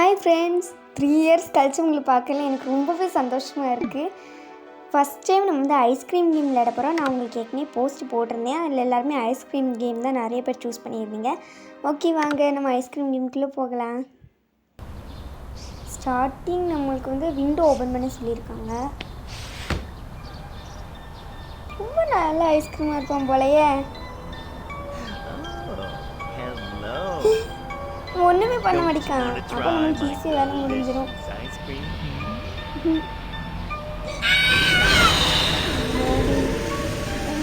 Hi friends, 3 years கழிச்சு உங்களை பார்க்கல எனக்கு ரொம்பவே சந்தோஷமாக இருக்குது. ஃபஸ்ட் டைம் நம்ம வந்து ஐஸ்கிரீம் கேம் விளையாட போகிறோம். நான் உங்களுக்கு ஏற்கனவே போஸ்ட் போட்டிருந்தேன். அதில் எல்லாருமே ஐஸ்கிரீம் கேம் தான் நிறைய பேர் சூஸ் பண்ணியிருந்தீங்க. ஓகே, வாங்க நம்ம ஐஸ்கிரீம் கேமுக்குள்ளே போகலாம். ஸ்டார்டிங் நம்மளுக்கு வந்து விண்டோ ஓப்பன் பண்ண சொல்லியிருக்காங்க. ரொம்ப நல்ல ஐஸ்கிரீமாக இருக்கும் போலையே. ஒன்றுமே பண்ண மாட்டேக்கான். அப்போ நம்மளுக்கு ஈஸியாக வேலை முடிஞ்சிடும்.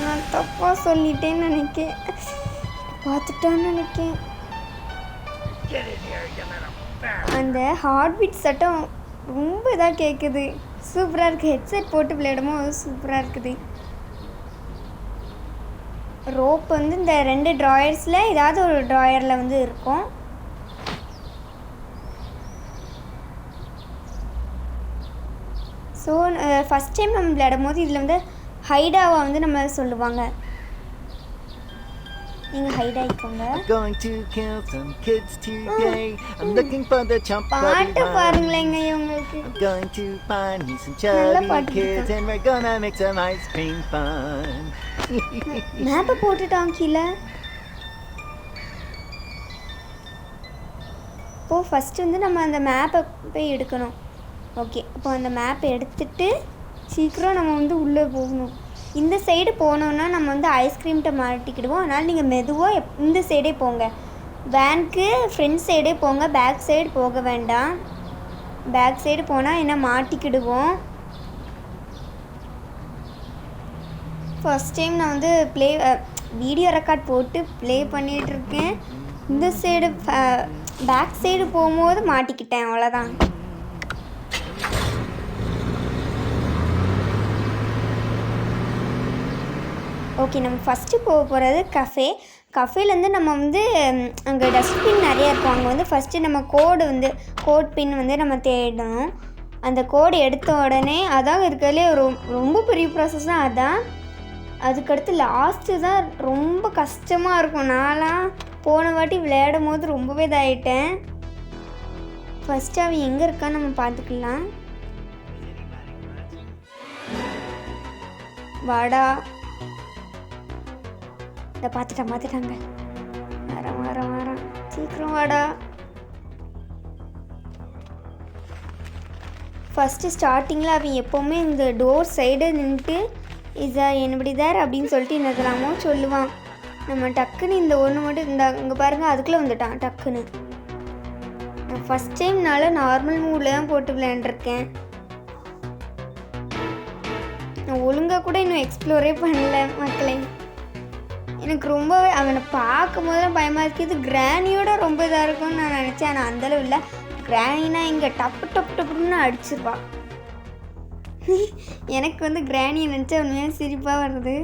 நான் தப்பாக சொல்லிட்டேன்னு நினைக்கேன். பார்த்துட்டான்னு நினைக்கேன். அந்த ஹார்ட் பீட் சட்டம் ரொம்ப இதாக கேட்குது. சூப்பராக இருக்குது. ஹெட்செட் போட்டு விளையாடுமோ சூப்பராக இருக்குது. ரோப் வந்து இந்த 2 ட்ராயர்ஸில் ஏதாவது ஒரு ட்ராயரில் வந்து இருக்கும். ஸோ ஃபஸ்ட் டைம் நம்ம விளையாடும் போது இதில் வந்து ஹைடாவை வந்து நம்ம சொல்லுவாங்க. நீங்கள் ஹைட் ஆகிக்கோங்க. பாட்டு பாருங்களேங்க இவங்களுக்கு. நல்ல பாட்டு. மேப்பை போட்டுட்டான் கீழே. இப்போது ஃபஸ்ட்டு வந்து நம்ம அந்த மேப்பை போய் எடுக்கணும். ஓகே, அப்போ அந்த மேப்பை எடுத்துகிட்டு சீக்கிரம் நம்ம வந்து உள்ளே போகணும். இந்த சைடு போனோன்னா நம்ம வந்து ஐஸ்கிரீம்கிட்ட மாட்டிக்கிடுவோம். அதனால் நீங்கள் மெதுவாக இந்த சைடே போங்க. வேனுக்கு ஃப்ரண்ட் சைடே போங்க, பேக் சைடு போக வேண்டாம். பேக் சைடு போனால் என்ன மாட்டிக்கிடுவோம். ஃபஸ்ட் டைம் நான் வந்து வீடியோ ரெக்கார்ட் போட்டு ப்ளே பண்ணிகிட்ருக்கேன். இந்த சைடு பேக் சைடு போகும்போது மாட்டிக்கிட்டேன், அவ்வளோதான். ஓகே, நம்ம ஃபஸ்ட்டு போக போகிறது கஃபேலேருந்து நம்ம வந்து அங்கே டஸ்ட்பின் நிறையா இருக்கும். அங்கே வந்து ஃபஸ்ட்டு நம்ம கோட் பின் வந்து நம்ம தேடணும். அந்த கோடு எடுத்த உடனே அதான் இருக்கிறதுலே ரொம்ப பெரிய ப்ராசஸ் தான் அதான். அதுக்கடுத்து லாஸ்ட்டு தான் ரொம்ப கஷ்டமாக இருக்கும். நான்லாம் போன வாட்டி விளையாடும் போது ரொம்பவே இதாகிட்டேன். ஃபஸ்ட்டு அவன் எங்கே இருக்கான்னு நம்ம பார்த்துக்கலாம். வாடா, இதை பார்த்துட்டாங்க. வரேன் சீக்கிரம் வாடா. ஃபஸ்ட்டு ஸ்டார்டிங்கில் அவன் எப்போவுமே இந்த டோர் சைடு நின்றுட்டு இதை என்னபடிதார் அப்படின்னு சொல்லிட்டு என்னதெல்லாமோ சொல்லுவான். நம்ம டக்குன்னு இந்த ஒன்று மட்டும் இங்கே பாருங்கள், அதுக்குள்ளே வந்துட்டான் டக்குன்னு. நான் ஃபஸ்ட் டைம்னால நார்மல் மூடில் தான் போட்டு விளையாண்டுருக்கேன். நான் ஒழுங்காக கூட இன்னும் எக்ஸ்ப்ளோரே பண்ணல மக்களே. எனக்கு ரொம்பவே அவனை பார்க்கும் போதெல்லாம் பயமாக இருக்குது. கிராணியோட ரொம்ப இதாக இருக்கும்னு நான் நினச்சேன். ஆனால் அந்தளவு இல்லை. கிராணினா இங்கே டப்புன்னு அடிச்சிருப்பான். எனக்கு வந்து கிராணியை நினச்சா உண்மையாக சிரிப்பாக வருது.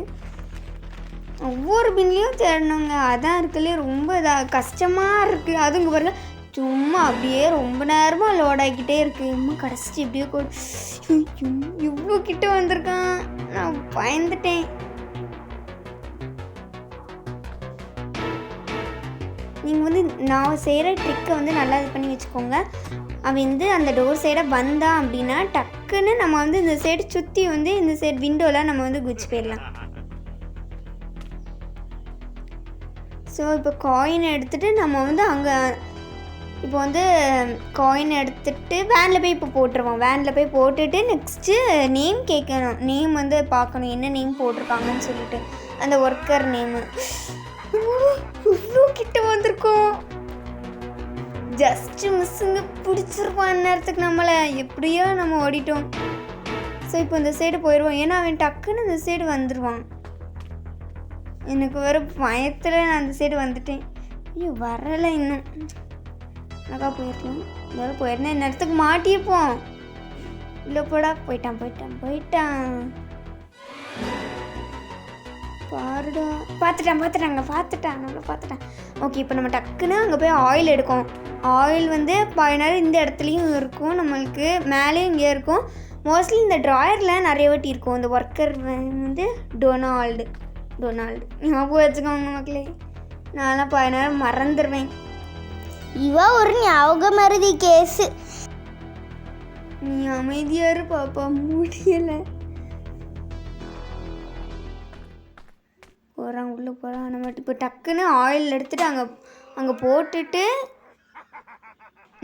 ஒவ்வொரு பின்லேயும் தேடணுங்க, அதான் இருக்குல்லையே ரொம்ப இதாக கஷ்டமாக இருக்குது. அதுவும் இங்கே பாருங்க, சும்மா அப்படியே ரொம்ப நேரமாக லோட் ஆகிக்கிட்டே இருக்குது. இன்னும் கடைசிட்டு எப்படியோ இவ்வளோ கிட்ட வந்திருக்கான். நான் பயந்துட்டேன். நீங்கள் வந்து நான் செய்கிற ட்ரிக்கை வந்து நல்லா இது பண்ணி வச்சுக்கோங்க. அவன் வந்து அந்த டோர் சைடை வந்தான் அப்படின்னா டக்குன்னு நம்ம வந்து இந்த சைடு சுற்றி வந்து இந்த சைடு விண்டோவில் நம்ம வந்து குச்சி போயிடலாம். ஸோ இப்போ காயின் எடுத்துகிட்டு நம்ம வந்து அங்கே இப்போ வந்து காயின் எடுத்துகிட்டு வேனில் போய் இப்போ போட்டுருவோம். வேனில் போய் போட்டுட்டு நெக்ஸ்ட்டு நேம் கேட்கணும். நேம் வந்து பார்க்கணும், என்ன நேம் போட்டிருக்காங்கன்னு சொல்லிட்டு அந்த ஒர்க்கர் நேமு. இவ்வளோ கிட்ட வந்திருக்கோம். ஜஸ்ட்டு மிஸ்ஸுங்க பிடிச்சிருப்பான் நேரத்துக்கு நம்மளை. எப்படியோ நம்ம ஓடிட்டோம். ஸோ இப்போ இந்த சைடு போயிடுவோம். ஏன்னா அவன் டக்குன்னு இந்த சைடு வந்துடுவான். எனக்கு வேறு பயத்தில் நான் அந்த சைடு வந்துட்டேன். ஐயோ வரலை இன்னும். அழகா போயிருக்கலாம். இதோட போயிருந்தேன் நேரத்துக்கு மாட்டியிருப்போம். இல்லை போடா, போயிட்டான். பாருடா, பார்த்துட்டான். ஓகே, இப்போ நம்ம டக்குன்னு அங்கே போய் ஆயில் எடுக்கும். ஆயில் வந்து பாயினார் இந்த இடத்துலையும் இருக்கும், நம்மளுக்கு மேலேயும் இங்கே இருக்கும். மோஸ்ட்லி இந்த ட்ராயரில் நிறைய வாட்டி இருக்கும். இந்த ஒர்க்கர் வந்து டொனால்டு ஞாபகம் வச்சுக்கோங்க மக்களே. நான்லாம் பாயினார் மறந்துடுவேன். இவ ஒரு ஞாபக மருதி கேஸு. நீ அமைதியாரு பாப்பா, முடியலை. போகிறான் உள்ளே போகிறான். நம்ம இப்போ டக்குன்னு ஆயில் எடுத்துகிட்டு அங்கே போட்டுட்டு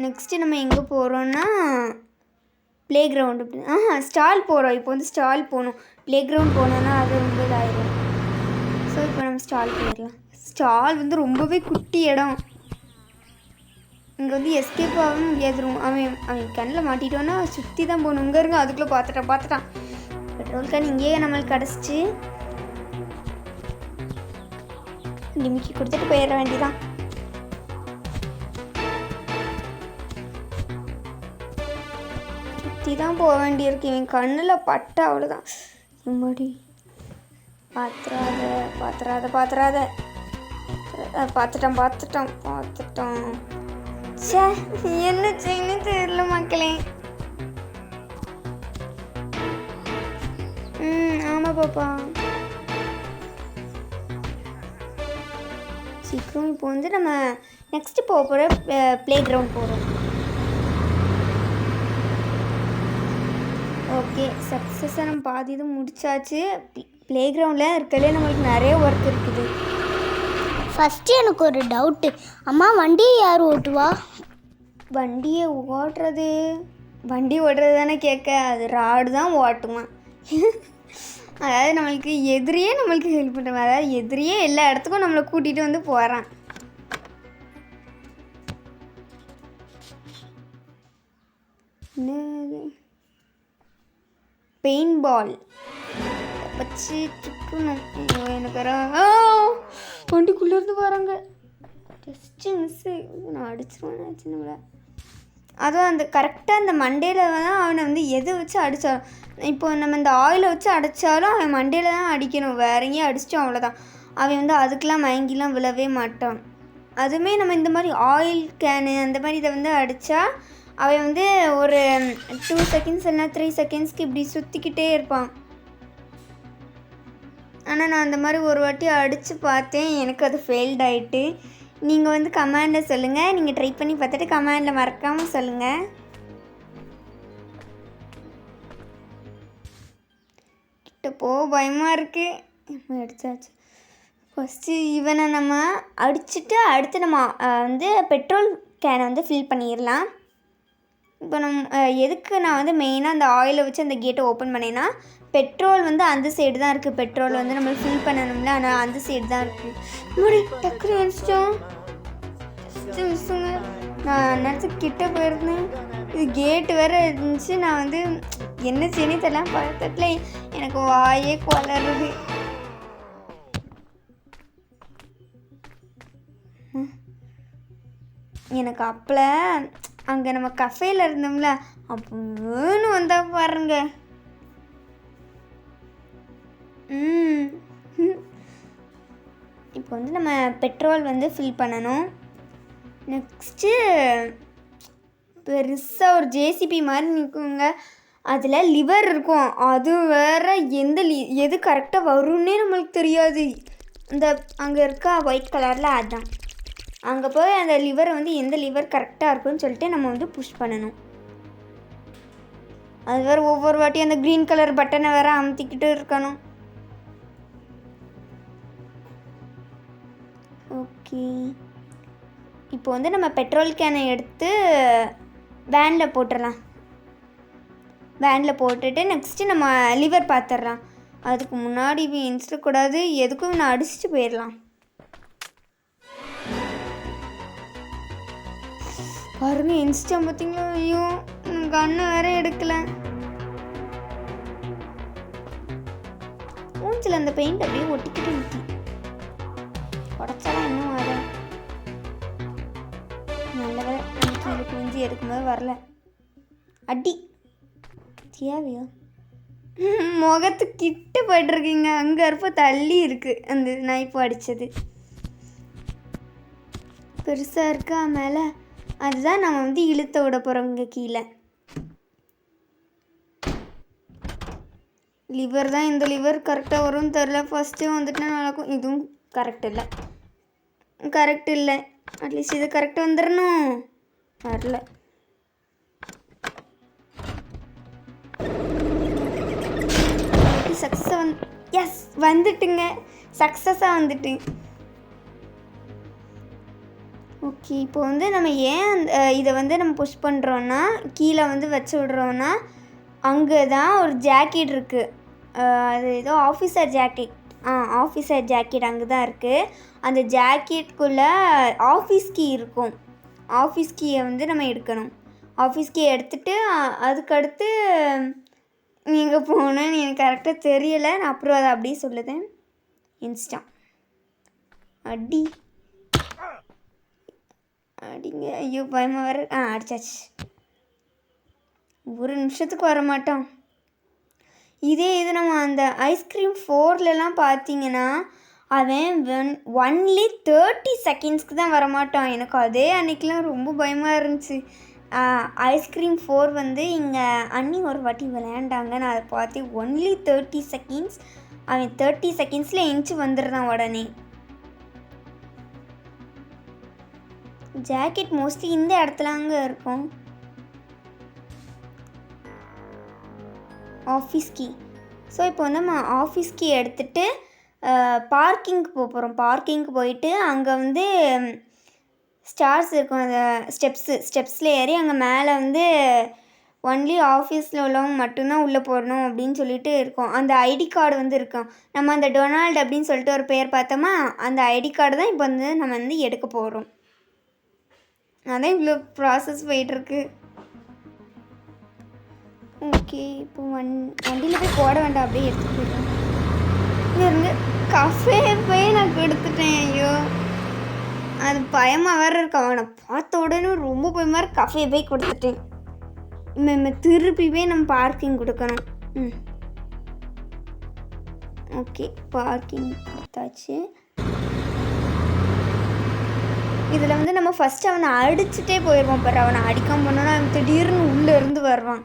நெக்ஸ்ட்டு நம்ம எங்கே போகிறோன்னா ப்ளே கிரவுண்டு. ஸ்டால் போகிறோம். இப்போ வந்து ஸ்டால் போகணும். ப்ளே கிரவுண்ட் போனோன்னா அது ரொம்ப இதாகிடும். ஸோ இப்போ நம்ம ஸ்டால் போயிடலாம். ஸ்டால் வந்து ரொம்பவே குட்டி இடம். இங்கே வந்து எஸ்கேப் ஆக முடியாது. அவன் கண்ணில் மாட்டிட்டோன்னா சுற்றி தான் போகணும். இங்கே இருங்க, அதுக்குள்ளே பார்த்துட்டான். பெட்ரோல் கேன் இங்கேயே நம்மளுக்கு கிடச்சிச்சு. நிமிக்கி கொடுத்துட்டு போயிட வேண்டியதான். சுற்றி தான் போக வேண்டியிருக்கு. இவன் கண்ணில் பட்டா அவ்வளோதான். இம்மாடி பார்த்துறாத. பார்த்துட்டான். சே, என்ன செய்யணும் தெரியல மக்களே. ஆமாம் பாப்பா. சீக்கிரம் இப்போ வந்து நம்ம நெக்ஸ்ட்டு போகிற ப்ளே கிரவுண்ட் போகிறோம். ஓகே, சக்ஸஸாக நம்ம பாதி இது முடிச்சாச்சு. ப்ளே கிரவுண்டில் இருக்கலே நம்மளுக்கு நிறைய ஒர்க் இருக்குது. ஃபஸ்ட்டு எனக்கு ஒரு டவுட்டு. அம்மா, வண்டியை யார் ஓட்டுவா? வண்டி ஓட்டுறது தானே கேட்க. அது ராடு தான் ஓட்டுமா. அதாவது நம்மளுக்கு எதிரியே நம்மளுக்கு ஹெல்ப் பண்ணுறோம். அதாவது எதிரியே எல்லா இடத்துக்கும் நம்மளை கூட்டிகிட்டு வந்து போகிறான். பெயிண்ட் பால் வச்சு சுற்றணும். எனக்கு வண்டிக்குள்ளேருந்து வராங்க. ஜஸ்ட்டு மிஸ்ஸு, நான் அடிச்சிருவேன் சின்னவளை. அதுவும் அந்த கரெக்டாக அந்த மண்டையில் தான் அவனை வந்து எதை வச்சு அடித்தாலும், இப்போ நம்ம இந்த ஆயிலை வச்சு அடித்தாலும் அவன் மண்டையில் தான் அடிக்கணும். வேற எங்கேயும் அடிச்சிட்டோம் அவ்வளோதான். அவன் வந்து அதுக்கெலாம் மயங்கிலாம் விழவே மாட்டான். அதுவுமே நம்ம இந்த மாதிரி ஆயில் கேனு அந்த மாதிரி இதை வந்து அடித்தா அவன் வந்து ஒரு 2 செகண்ட்ஸ் இல்லைனா 3 செகண்ட்ஸ்க்கு இப்படி சுற்றிக்கிட்டே இருப்பான். ஆனால் நான் அந்த மாதிரி ஒரு வாட்டி அடித்து பார்த்தேன். எனக்கு அது ஃபெயில்ட் ஆகிட்டு. நீங்கள் வந்து கமெண்டில் சொல்லுங்கள். நீங்கள் ட்ரை பண்ணி பார்த்துட்டு கமெண்டில் மறக்காமல் சொல்லுங்கள். கிட்ட பயமாக இருக்குது. அடித்தாச்சு. ஃபஸ்ட்டு இவனை நம்ம அடிச்சுட்டு அடுத்து நம்ம வந்து பெட்ரோல் கேனை வந்து ஃபில் பண்ணிடலாம். இப்போ எதுக்கு நான் வந்து மெயினாக அந்த ஆயிலை வச்சு அந்த கேட்டை ஓப்பன் பண்ணேன்னா, பெட்ரோல் வந்து அந்த சைடு தான் இருக்குது. பெட்ரோல் வந்து நம்மளுக்கு ஃபில் பண்ணணும்ல, ஆனால் அந்த சைடு தான் இருக்குது. முடி டக்குனு வச்சிட்டோம். நான் நினச்சி கிட்ட போயிருந்தேன். இது கேட்டு வேறு இருந்துச்சு. நான் வந்து என்ன செய்யணும் தெரியல. பக்கத்தில் எனக்கு வாயே குளருது. எனக்கு அப்பல அங்கே நம்ம கஃபேல இருந்தோம்ல, அப்போ வேணும் வந்தால் பாருங்க. இப்போ வந்து நம்ம பெட்ரோல் வந்து ஃபில் பண்ணணும். நெக்ஸ்ட்டு பெருசாக ஒரு ஜேசிபி மாதிரி நிற்குங்க. அதில் லிவர் இருக்கும். அது வேறு எது கரெக்டாக வரும்னே நம்மளுக்கு தெரியாது. இந்த அங்கே இருக்க ஒயிட் கலரில் அதுதான். அங்கே போய் அந்த லிவரை வந்து எந்த லிவர் கரெக்டாக இருக்குன்னு சொல்லிட்டு நம்ம வந்து புஷ் பண்ணணும். அது வேறு ஒவ்வொரு வாட்டியும் அந்த க்ரீன் கலர் பட்டனை வேறு அமுத்திக்கிட்டு இருக்கணும். ஓகே, இப்போ வந்து நம்ம பெட்ரோல் கேனை எடுத்து வேனில் போட்டுடலாம். வேனில் போட்டுட்டு நெக்ஸ்ட்டு நம்ம லிவர் பார்த்துடலாம். அதுக்கு முன்னாடி இன்ஸ்டக்கூடாது, எதுக்கும் நான் அடிச்சுட்டு போயிடலாம். பாருங்க இன்ஸ்டா பார்த்தீங்களா? ஐயோ, கண்ணு வேற எடுக்கல. மூஞ்சில் அந்த பெயிண்ட் அப்படியே ஒட்டிக்கிட்டு நிற்கி. உடச்சாலும் இன்னும் வர நல்ல கீழே குஞ்சு எடுக்கும்போது வரல. அடி தேவையா? முகத்துக்கிட்ட போய்ட்டுருக்கீங்க. அங்கே இருப்ப தள்ளி இருக்குது அந்த நைப்பு அடித்தது. பெருசாக இருக்கா மேலே, அதுதான் நம்ம வந்து இழுத்த விட போகிறோம். இங்கே கீழே லிவர் தான். இந்த லிவர் கரெக்டாக வரும்னு தெரில. ஃபஸ்ட்டு வந்துட்டு நல்லாயிருக்கும். இதுவும் கரெக்ட் இல்லை. அட்லீஸ்ட் இது கரெக்டாக வந்துடணும். வரல. சக்ஸஸ் எஸ் வந்துட்டுங்க. சக்ஸஸாக வந்துட்டு. ஓகே, இப்போ வந்து நம்ம ஏன் அந்த இதை வந்து நம்ம புஷ் பண்ணுறோன்னா கீழே வந்து வச்சு விட்றோன்னா அங்கே தான் ஒரு ஜாக்கெட் இருக்குது. அது ஏதோ ஆஃபீஸர் ஜாக்கெட். ஆஃபீஸர் ஜாக்கெட் அங்கே தான் இருக்குது. அந்த ஜாக்கெட்டுக்குள்ளே ஆஃபீஸ் கீ இருக்கும். ஆஃபீஸ் கீயை வந்து நம்ம எடுக்கணும். ஆஃபீஸ் கீயை எடுத்துகிட்டு அதுக்கடுத்து எங்கே போகணுன்னு எனக்கு கரெக்டாக தெரியலை. நான் அப்புறம் அதை அப்படியே சொல்லுதேன். இன்ஸ்டா அடி அடிங்க. ஐயோ பயமாக வர. அடிச்சாச்சு. ஒரு நிமிஷத்துக்கு வர மாட்டோம். இதே இது நம்ம அந்த ஐஸ்கிரீம் 4லலாம் பார்த்தீங்கன்னா அவன் ஒன்லி 30 செகண்ட்ஸ்க்கு தான் வரமாட்டான். எனக்கு அதே அன்றைக்கெலாம் ரொம்ப பயமாக இருந்துச்சு. ஐஸ்கிரீம் 4 வந்து இங்கே அண்ணி ஒரு வாட்டி விளையாண்டாங்க. நான் அதை பார்த்து ஒன்லி 30 செகண்ட்ஸ். அவன் 30 செகண்ட்ஸில் எஞ்சி வந்துடுறான் உடனே. ஜாக்கெட் மோஸ்ட்லி இந்த இடத்துல அங்கே இருக்கும். Office key. ஸோ இப்போ வந்து நம்ம ஆஃபீஸ் கீ எடுத்துகிட்டு பார்க்கிங்க்கு போகிறோம். பார்க்கிங்க்கு போயிட்டு அங்கே வந்து ஸ்டார்ஸ் இருக்கும். அந்த ஸ்டெப்ஸில் ஏறி அங்கே மேலே வந்து ஒன்லி ஆஃபீஸில் உள்ளவங்க மட்டும்தான் உள்ளே போடணும் அப்படின்னு சொல்லிட்டு இருக்கோம். அந்த ஐடி கார்டு வந்து இருக்கும். நம்ம அந்த டொனால்டு அப்படின்னு சொல்லிட்டு ஒரு பேர் பார்த்தோமா, அந்த ஐடி கார்டு தான் இப்போ வந்து நம்ம வந்து எடுக்க போகிறோம். அதான் இவ்வளோ ப்ராசஸ் போயிட்டுருக்கு. ஓகே, இப்போ வண்டியில் போய் போட வேண்டாம், அப்படியே எடுத்துகிட்டு போயிடலாம். இங்கேருந்து கஃபே போய் நான் கொடுத்துட்டேன். ஐயோ அது பயமாக வேறு இருக்கு. அவனை பார்த்த உடனே ரொம்ப பயமாக இருக்கு. கஃபே போய் கொடுத்துட்டேன். திருப்பி போய் நம்ம பார்க்கிங் கொடுக்கணும். ஓகே, பார்க்கிங் கொடுத்தாச்சு. இதில் வந்து நம்ம ஃபஸ்ட்டு அவனை அடிச்சுட்டே போயிடுவோம். பாரு, அவனை அடிக்காமல் போனோன்னா அவன் திடீர்னு உள்ளே இருந்து வருவான்.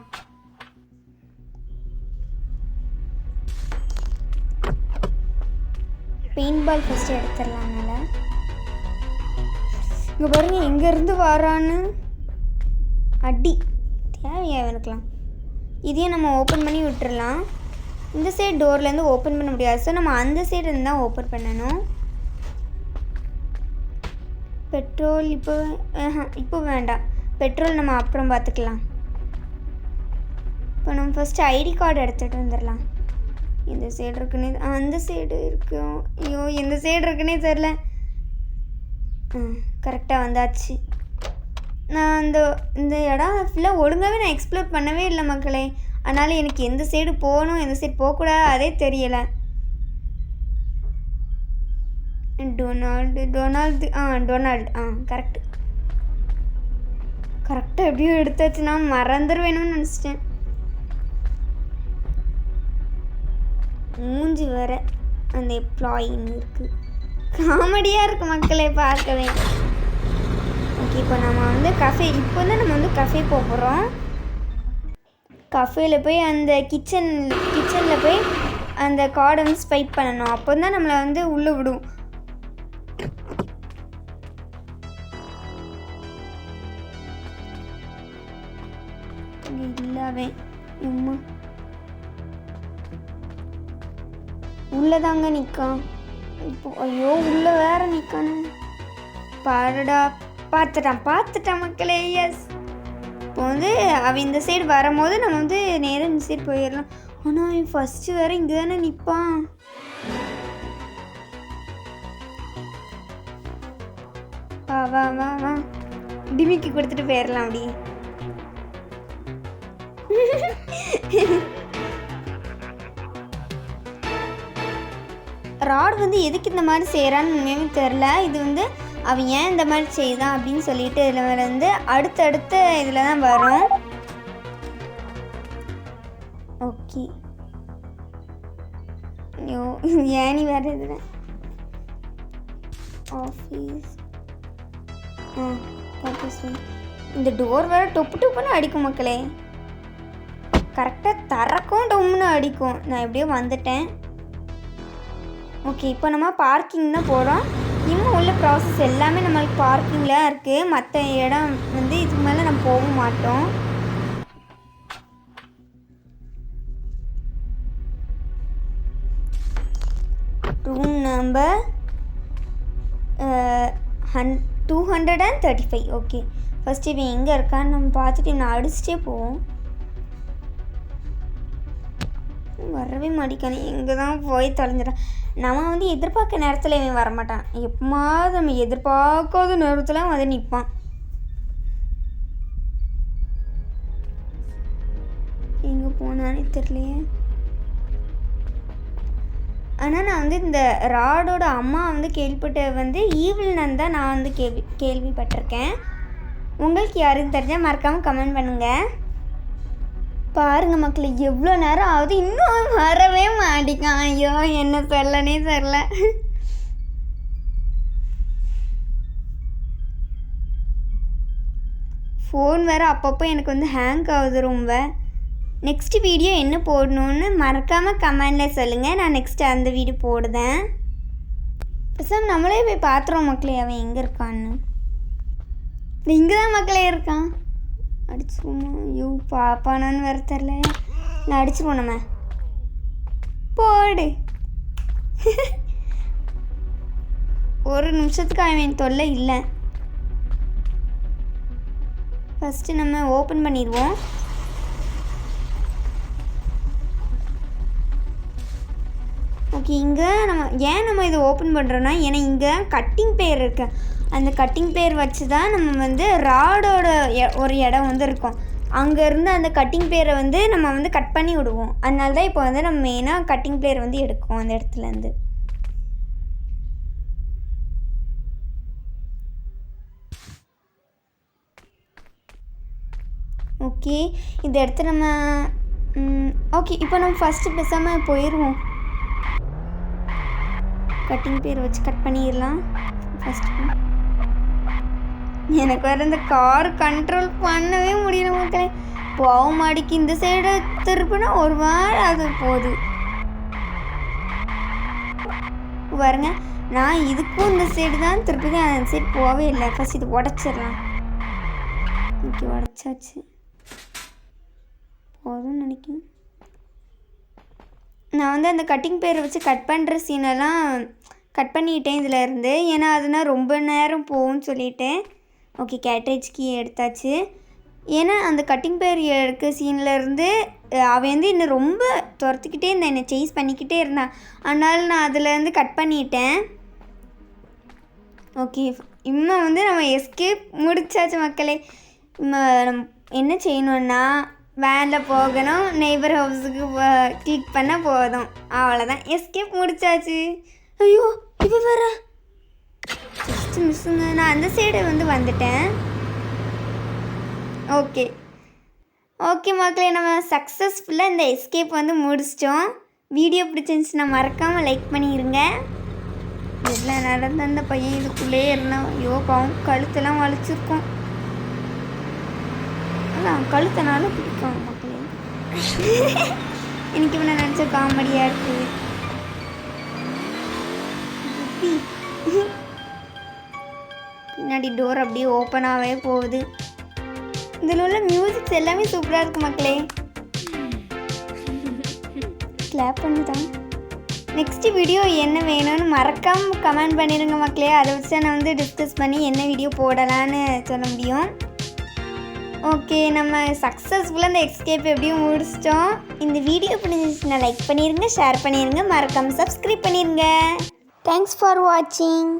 பெயிண்ட் பால் ஃபஸ்ட்டு எடுத்துடலாம்னால இங்கே பாருங்க எங்கேருந்து வரான்னு. அடி தேவையா அவனுக்கலாம். இதையும் நம்ம ஓப்பன் பண்ணி விட்டுறலாம். இந்த சைடு டோர்லேருந்து ஓப்பன் பண்ண முடியாது. ஸோ நம்ம அந்த சைடு இருந்து தான் ஓப்பன் பண்ணணும். பெட்ரோல் இப்போ வேண்டாம். பெட்ரோல் நம்ம அப்புறம் பார்த்துக்கலாம். இப்போ நம்ம ஃபஸ்ட்டு ஐடி கார்டு எடுத்துகிட்டு வந்துடலாம். இந்த சைடு இருக்குன்னே அந்த சைடு இருக்கும். ஐயோ எந்த சைடு இருக்குன்னே தெரில. கரெக்டாக வந்தாச்சு. நான் இந்த இடம் ஃபுல்லாக ஒழுங்காகவே நான் எக்ஸ்ப்ளோர் பண்ணவே இல்லை மக்களே. அதனால் எனக்கு எந்த சைடு போகணும் எந்த சைடு போகக்கூடாது அதே தெரியலை. Donald correct. கரெக்டாக எப்படியோ எடுத்தாச்சு. நான் மறந்துடுவேணும்னு நினச்சிட்டேன். மூஞ்சி வர அந்த எம்ப்ளாயின்னு இருக்குது. காமெடியாக இருக்குது மக்களே பார்க்கவே. ஓகே, இப்போ நம்ம வந்து கஃபே நம்ம வந்து கஃபே போகிறோம். கஃபேல போய் அந்த கிச்சனில் போய் அந்த கார்டை வந்து ஸ்வைப் பண்ணணும். அப்போ தான் நம்மளை வந்து உள்ளே விடும். இல்லாவே உள்ளதாங்க நிற்கான். இப்போ ஐயோ உள்ளே வேற நிற்கானு பாருடா. பார்த்துட்டான் மக்களே. எஸ், இப்போ வந்து அவன் இந்த சைடு வரும்போது நம்ம வந்து நேராக இந்த சைடு போயிடலாம். ஆனால் அவன் ஃபஸ்ட்டு வேற இங்கே தானே நிற்பான். வா டிமிக்கி கொடுத்துட்டு போயிடலாம். அப்படி ராட் வந்து எதுக்கு இந்த மாதிரி செய்கிறான்னு உண்மையுமே தெரில. இது வந்து அவன் ஏன் இந்த மாதிரி செய்தான் அப்படின்னு சொல்லிட்டு இதில் வந்து அடுத்தடுத்த இதில் தான் வரும். ஓகே, ஐயோ ஏனி வேறு இதில் ஆஃபீஸ் இந்த டோர் வேறு டொப்புன்னு அடிக்கும் மக்களே. கரெக்டாக திறக்கும் டொம்முன்னு அடிக்கும். நான் எப்படியோ வந்துட்டேன். ஓகே, இப்போ நம்ம பார்க்கிங் தான் போகிறோம். இன்னும் உள்ள ப்ராசஸ் எல்லாமே நம்மளுக்கு பார்க்கிங்கில் இருக்குது. மற்ற இடம் வந்து இதுக்கு மேலே நம்ம போக மாட்டோம். Room number 235. ஓகே, ஃபஸ்ட்டு இவன் எங்கே இருக்கான்னு நம்ம பார்த்துட்டு நான் அடிச்சுட்டே போவோம். வரவே மாட்டேக்கானே, எங்கே தான் போய் தொலைஞ்சிடான். நம்ம வந்து எதிர்பார்க்க நேரத்தில் இவன் வரமாட்டான். எப்போது நம்ம எதிர்பார்க்காத நேரத்தில் வந்து நிற்பான். எங்கே போனானே தெரியலையே. ஆனால் நான் வந்து இந்த ராடோட அம்மா வந்து கேள்விப்பட்ட வந்து ஈவில் நன் தான் நான் வந்து கேள்விப்பட்டிருக்கேன். உங்களுக்கு யாருன்னு தெரிஞ்சால் மறக்காமல் கமெண்ட் பண்ணுங்கள். பாருங்கள் மக்களே, எவ்வளோ நேரம் ஆகுது, இன்னும் வரவே மாட்டிக்கான். ஐயோ, என்ன சொல்லனே தெரில. ஃபோன் வேறு அப்பப்போ எனக்கு வந்து ஹேங் ஆகுது ரொம்ப. நெக்ஸ்ட் வீடியோ என்ன போடணுன்னு மறக்காமல் கமெண்டில் சொல்லுங்கள். நான் நெக்ஸ்ட்டு அந்த வீடியோ போடுதேன். பேசாம நம்மளே போய் பார்த்துருவோம் மக்களே, அவன் எங்கே இருக்கான்னு. இங்கே தான் மக்களே இருக்கான். அடிச்சிருவோமா? ஐயோ, பாப்பானான்னு வேறு தெரில. நான் அடிச்சிருவோம். நம்ம போடு. ஒரு நிமிஷத்துக்கு அவன் தொல்லை இல்லை. ஃபஸ்ட்டு நம்ம ஓப்பன் பண்ணிடுவோம். ஓகே, இங்கே நம்ம இதை ஓப்பன் பண்ணுறோன்னா, ஏன்னா இங்கே கட்டிங் பேர் இருக்கு. அந்த கட்டிங் பேர் வச்சு தான் நம்ம வந்து ராடோட ஒரு இடம் வந்து இருக்கும். அங்கேருந்து அந்த கட்டிங் பேரை வந்து நம்ம வந்து கட் பண்ணி விடுவோம். அதனால தான் இப்போ வந்து நம்ம மெயினாக கட்டிங் பேர் வந்து எடுக்கும் அந்த இடத்துலேருந்து. ஓகே, இந்த இடத்த நம்ம ஓகே, இப்போ நம்ம ஃபஸ்ட்டு பேசாமல் போயிடுவோம். கட்டிங் பேர் வச்சு கட் பண்ணிடலாம். ஃபஸ்ட்டு எனக்கு வேறு இந்த கார் கண்ட்ரோல் பண்ணவே முடியல மக்களே. போக மாடிக்கு இந்த சைடு திருப்பினா ஒரு வாரம் அது போகுது பாருங்க. நான் இதுக்கும் இந்த சைடு தான் திருப்பி அந்த சைடு போகவே இல்லை. ஃபஸ்ட் இது உடச்சிடலாம். ஓகே, உடச்சாச்சு. போதும்னு நினைக்கிறேன். நான் வந்து அந்த கட்டிங் பேரை வச்சு கட் பண்ணுற சீனெல்லாம் கட் பண்ணிட்டேன் இதில் இருந்து. ஏன்னா அதுனா ரொம்ப நேரம் போகும்னு சொல்லிட்டேன். ஓகே, கேட்ரேஜ் கீ எடுத்தாச்சு. ஏன்னா அந்த கட்டிங் பேர் எடுக்க சீன்லேருந்து அவன் வந்து என்னை ரொம்ப துரத்துக்கிட்டே இருந்தான், என்னை சேஸ் பண்ணிக்கிட்டே இருந்தான். அதனால் நான் அதிலேருந்து கட் பண்ணிட்டேன். ஓகே, இன்னும் வந்து நம்ம எஸ்கேப் முடிச்சாச்சு மக்களே. நம்ம என்ன செய்யணுன்னா, வேனில் போகணும், நெய்பர் ஹவுஸுக்கு கிளிக் பண்ண போதும். அவ்வளோதான், எஸ்கேப் முடிச்சாச்சு. ஐயோ, இப்போ வேற ஜஸ்ட் மிஸ்ஸுங்க. நான் அந்த சைடு வந்து வந்துட்டேன். ஓகே மக்களே, நம்ம சக்ஸஸ்ஃபுல்லாக இந்த எஸ்கேப் வந்து முடிச்சிட்டோம். வீடியோ பிடிச்சிருந்துச்சுன்னா மறக்காமல் லைக் பண்ணிடுங்க. எல்லாம் நடந்த அந்த பையன் இதுக்குள்ளேயே இருந்தான். ஐயோ பாவம், கழுத்தெல்லாம் வலிச்சிருக்கோம். அதான் கழுத்தனால பிடிக்கும் மக்களே. எனக்கு இவனை நினச்ச காமெடியாக இருக்குது. பின்னாடி டோர் அப்படியே ஓப்பனாகவே போகுது. இதில் உள்ள மியூசிக்ஸ் எல்லாமே சூப்பராக இருக்குது மக்களே. கிளாப் பண்ணுதான். நெக்ஸ்ட் வீடியோ என்ன வேணும்னு மறக்காமல் கமெண்ட் பண்ணிடுங்க மக்களே. அதை வச்சு நான் வந்து டிஸ்கஸ் பண்ணி என்ன வீடியோ போடலான்னு சொல்ல முடியும். ஓகே, நம்ம சக்ஸஸ்ஃபுல்லாக இந்த எஸ்கேப் எப்படியும் முடிச்சிட்டோம். இந்த வீடியோ பிடிச்சிருந்துச்சுன்னா லைக் பண்ணிடுங்க, ஷேர் பண்ணிடுங்க, மறக்காமல் சப்ஸ்கிரைப் பண்ணிடுங்க. தேங்க்ஸ் ஃபார் வாட்சிங்.